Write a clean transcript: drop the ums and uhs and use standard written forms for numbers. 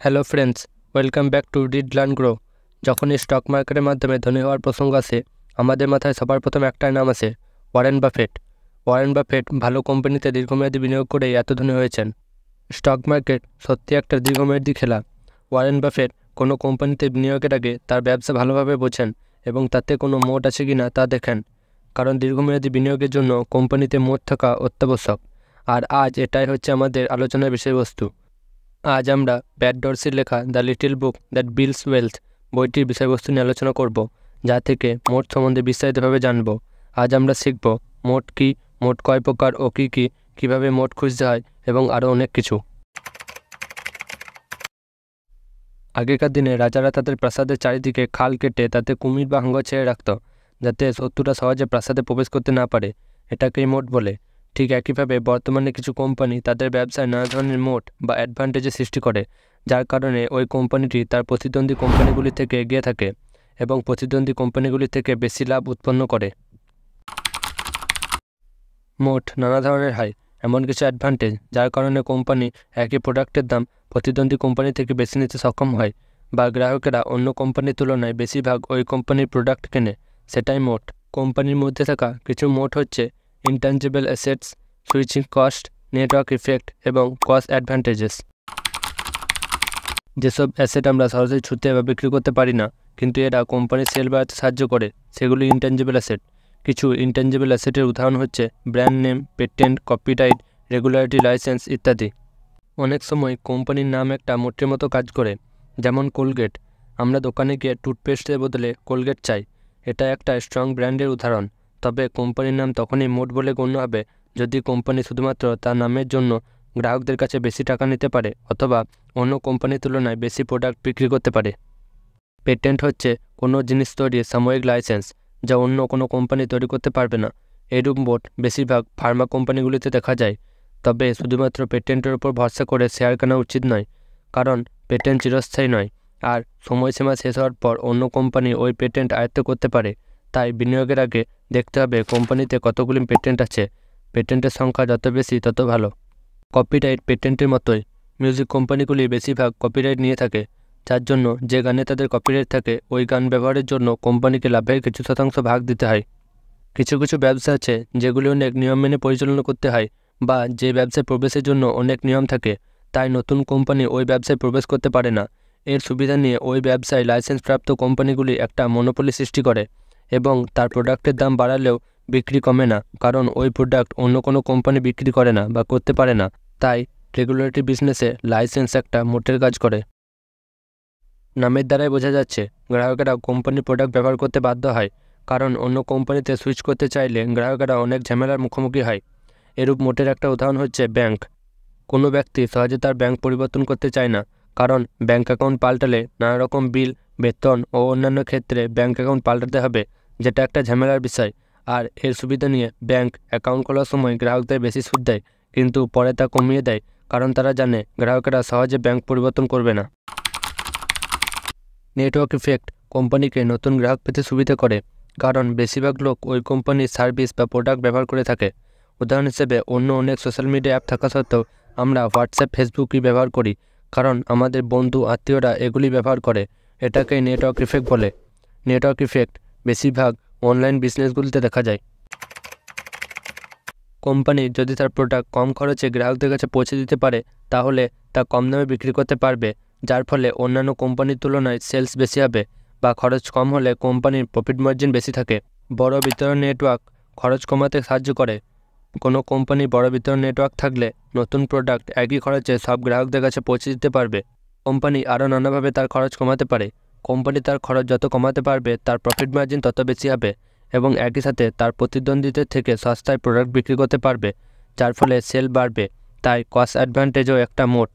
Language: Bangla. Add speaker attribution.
Speaker 1: Hello friends, welcome back to read learn grow. যখন স্টক মার্কেটের মাধ্যমে ধনী হওয়ার প্রসঙ্গ আসে, আমাদের মাথায় সবার প্রথম একটাই নাম আসে, ওয়ারেন বাফেট। ওয়ারেন বাফেট ভালো কোম্পানিতে দীর্ঘমেয়াদী বিনিয়োগ করেই এত ধনী হয়েছেন। স্টক মার্কেট সত্যি একটা দীর্ঘমেয়াদী খেলা। ওয়ারেন বাফেট কোনো কোম্পানিতে বিনিয়োগের আগে তার ব্যবসা ভালোভাবে বোঝেন এবং তাতে কোনো মোট আছে কি না তা দেখেন, কারণ দীর্ঘমেয়াদী বিনিয়োগের জন্য কোম্পানিতে মোট থাকা অত্যাবশ্যক। আর আজ এটাই হচ্ছে আমাদের আলোচনার বিষয়বস্তু। আজ আমরা প্যাট ডরসির লেখা the little book that builds wealth বইটির বিষয়বস্তু নিয়ে আলোচনা করব, যা থেকে মোট সম্বন্ধে বিস্তারিতভাবে জানব। আজ আমরা শিখব মোট কী, মোট কয় প্রকার ও কী কী, কীভাবে মোট খুঁজতে হয় এবং আরও অনেক কিছু। আগেকার দিনে রাজারা তাদের প্রাসাদের চারিদিকে খাল কেটে তাতে কুমির বা হাঙ্গর ছেড়ে রাখত, যাতে শত্রুরা সহজে প্রাসাদে প্রবেশ করতে না পারে। এটাকেই মোট বলে। ঠিক একইভাবে বর্তমানে কিছু কোম্পানি তাদের ব্যবসায় নানা ধরনের মোট বা অ্যাডভান্টেজের সৃষ্টি করে, যার কারণে ওই কোম্পানিটি তার প্রতিদ্বন্দ্বী কোম্পানিগুলি থেকে এগিয়ে থাকে এবং প্রতিদ্বন্দ্বী কোম্পানিগুলি থেকে বেশি লাভ উৎপন্ন করে। মোট নানা ধরনের হয় এমন কিছু অ্যাডভান্টেজ যার কারণে কোম্পানি একই প্রোডাক্টের দাম প্রতিদ্বন্দ্বী কোম্পানি থেকে বেশি নিতে সক্ষম হয়, বা গ্রাহকেরা অন্য কোম্পানির তুলনায় বেশিরভাগ ওই কোম্পানির প্রোডাক্ট কেনে, সেটাই মোট। কোম্পানির মধ্যে থাকা কিছু মোট হচ্ছে intangible assets, switching cost, network effect এবং কস্ট অ্যাডভান্টেজেস। যেসব অ্যাসেট আমরা সরাসরি ছুঁতে বা বিক্রি করতে পারি না, কিন্তু এরা কোম্পানির সেল বাড়াতে সাহায্য করে, সেগুলি ইনট্যাঞ্জিবল অ্যাসেট। কিছু ইনট্যাঞ্জিবল অ্যাসেটের উদাহরণ হচ্ছে brand name, patent, copyright, regularity licence ইত্যাদি। অনেক সময় কোম্পানির নাম একটা মোটের মতো কাজ করে, যেমন কোলগেট। আমরা দোকানে গিয়ে টুথপেস্টের বদলে কোলগেট চাই, এটা একটা স্ট্রং ব্র্যান্ডের উদাহরণ। তবে কোম্পানির নাম তখনই মোট বলে গণ্য হবে যদি কোম্পানি শুধুমাত্র তার নামের জন্য গ্রাহকদের কাছে বেশি টাকা নিতে পারে অথবা অন্য কোম্পানির তুলনায় বেশি প্রোডাক্ট বিক্রি করতে পারে। পেটেন্ট হচ্ছে কোনো জিনিস তৈরির সাময়িক লাইসেন্স, যা অন্য কোনো কোম্পানি তৈরি করতে পারবে না। এরূপ মোট বেশিরভাগ ফার্মা কোম্পানিগুলিতে দেখা যায়। তবে শুধুমাত্র পেটেন্টের উপর ভরসা করে শেয়ার কেনা উচিত নয়, কারণ পেটেন্ট চিরস্থায়ী নয়, আর সময়সীমা শেষ হওয়ার পর অন্য কোম্পানি ওই পেটেন্ট আয়ত্ত করতে পারে। তাই বিনিয়োগের আগে দেখতে হবে কোম্পানিতে কতগুলি পেটেন্ট আছে। পেটেন্টের সংখ্যা যত বেশি তত ভালো। কপিরাইট পেটেন্টের মতোই মিউজিক কোম্পানিগুলি বেশিরভাগ কপিরাইট নিয়ে থাকে, যার জন্য যে গানে তাদের কপিরাইট থাকে ওই গান ব্যবহারের জন্য কোম্পানিকে লাভের কিছু শতাংশ ভাগ দিতে হয়। কিছু কিছু ব্যবসা আছে যেগুলি অনেক নিয়ম মেনে পরিচালনা করতে হয়, বা যে ব্যবসায় প্রবেশের জন্য অনেক নিয়ম থাকে, তাই নতুন কোম্পানি ওই ব্যবসায় প্রবেশ করতে পারে না। এর সুবিধা নিয়ে ওই ব্যবসায় লাইসেন্সপ্রাপ্ত কোম্পানিগুলি একটা মনোপলি সৃষ্টি করে এবং তার প্রোডাক্টের দাম বাড়ালেও বিক্রি কমে না, কারণ ওই প্রোডাক্ট অন্য কোনো কোম্পানি বিক্রি করে না বা করতে পারে না। তাই রেগুলেটরি বিজনেসে লাইসেন্স একটা মোটের কাজ করে। নামের দ্বারাই বোঝা যাচ্ছে গ্রাহকেরা কোম্পানির প্রোডাক্ট ব্যবহার করতে বাধ্য হয়, কারণ অন্য কোম্পানিতে সুইচ করতে চাইলে গ্রাহকেরা অনেক ঝামেলার মুখোমুখি হয়। এরূপ মোটের একটা উদাহরণ হচ্ছে ব্যাংক। কোনো ব্যক্তি সহজে তার ব্যাংক পরিবর্তন করতে চায় না, কারণ ব্যাংক অ্যাকাউন্ট পাল্টালে নানা রকম বিল, বেতন ও অন্যান্য ক্ষেত্রে ব্যাংক অ্যাকাউন্ট পাল্টাতে হবে, যেটা একটা ঝামেলার বিষয়। আর এর সুবিধা নিয়ে ব্যাংক অ্যাকাউন্ট খোলার সময় গ্রাহকদের বেশি সুদ দেয়, কিন্তু পরে তা কমিয়ে দেয়, কারণ তারা জানে গ্রাহকেরা সহজে ব্যাংক পরিবর্তন করবে না। নেটওয়ার্ক ইফেক্ট কোম্পানিকে নতুন গ্রাহক পেতে সুবিধা করে, কারণ বেশিরভাগ লোক ওই কোম্পানির সার্ভিস বা প্রোডাক্ট ব্যবহার করে থাকে। উদাহরণ হিসেবে অন্য অনেক সোশ্যাল মিডিয়া অ্যাপ থাকা সত্ত্বেও আমরা হোয়াটসঅ্যাপ, ফেসবুকই ব্যবহার করি, কারণ আমাদের বন্ধু আত্মীয়রা এগুলি ব্যবহার করে। এটাকেই নেটওয়ার্ক ইফেক্ট বলে। নেটওয়ার্ক ইফেক্ট বেশিরভাগ অনলাইন বিজনেসগুলিতে দেখা যায়। কোম্পানি যদি তার প্রোডাক্ট কম খরচে গ্রাহকদের কাছে পৌঁছে দিতে পারে, তাহলে তা কম দামে বিক্রি করতে পারবে, যার ফলে অন্যান্য কোম্পানির তুলনায় সেলস বেশি হবে, বা খরচ কম হলে কোম্পানির প্রফিট মার্জিন বেশি থাকে। বড় বিতরণ নেটওয়ার্ক খরচ কমাতে সাহায্য করে। কোনো কোম্পানির বড় বিতরণ নেটওয়ার্ক থাকলে নতুন প্রোডাক্ট একই খরচে সব গ্রাহকদের কাছে পৌঁছে দিতে পারবে। কোম্পানি আরও নানাভাবে তার খরচ কমাতে পারে। কোম্পানি তার খরচ যত কমাতে পারবে তার প্রফিট মার্জিন তত বেশি হবে, এবং একই সাথে তার প্রতিদ্বন্দ্বীদের থেকে সস্তায় প্রোডাক্ট বিক্রি করতে পারবে, যার ফলে সেল বাড়বে। তাই কস্ট অ্যাডভান্টেজও একটা মোট।